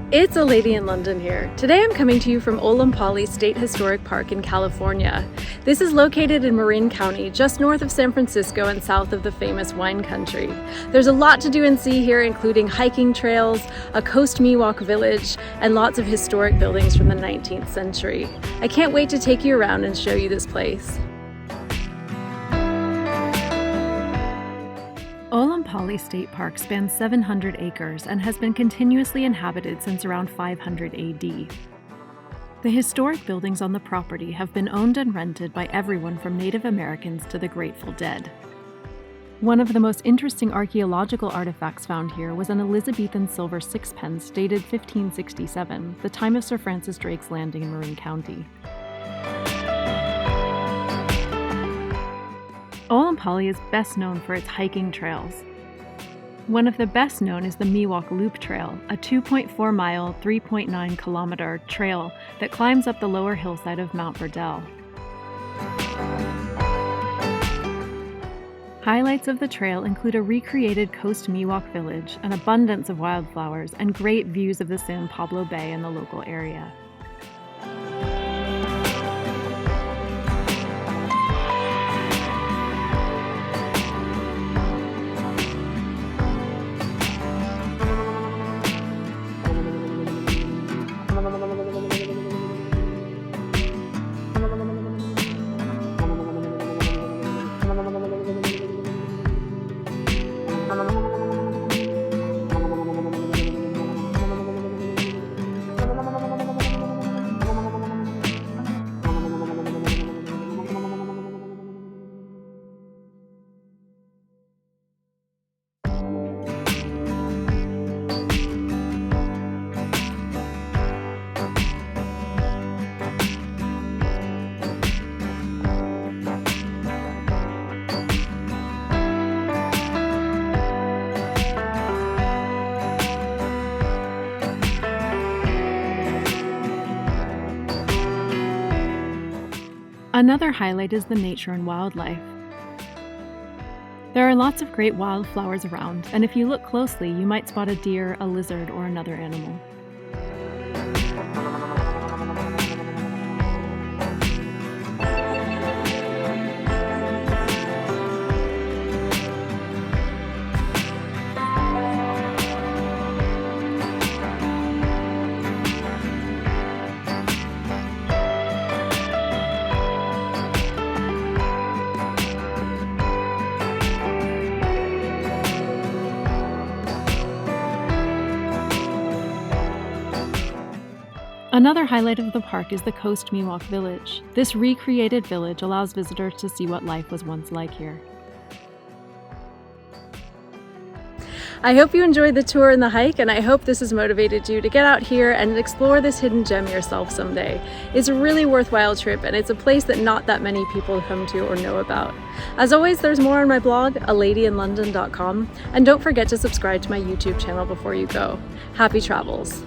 It's a lady in London here. Today I'm coming to you from Olompali State Historic Park in California. This is located in Marin County, just north of San Francisco and south of the famous wine country. There's a lot to do and see here, including hiking trails, a coast Miwok village, and lots of historic buildings from the 19th century. I can't wait to take you around and show you this place. Olompali State Park spans 700 acres and has been continuously inhabited since around 500 AD. The historic buildings on the property have been owned and rented by everyone from Native Americans to the Grateful Dead. One of the most interesting archaeological artifacts found here was an Elizabethan silver sixpence dated 1567, the time of Sir Francis Drake's landing in Marin County. Olompali is best known for its hiking trails. One of the best known is the Miwok Loop Trail, a 2.4-mile, 3.9-kilometer trail that climbs up the lower hillside of Mount Burdell. Highlights of the trail include a recreated coast Miwok village, an abundance of wildflowers, and great views of the San Pablo Bay and the local area. Another highlight is the nature and wildlife. There are lots of great wildflowers around, and if you look closely, you might spot a deer, a lizard, or another animal. Another highlight of the park is the Coast Miwok Village. This recreated village allows visitors to see what life was once like here. I hope you enjoyed the tour and the hike, and I hope this has motivated you to get out here and explore this hidden gem yourself someday. It's a really worthwhile trip, and it's a place that not that many people come to or know about. As always, there's more on my blog, aladyinlondon.com, and don't forget to subscribe to my YouTube channel before you go. Happy travels!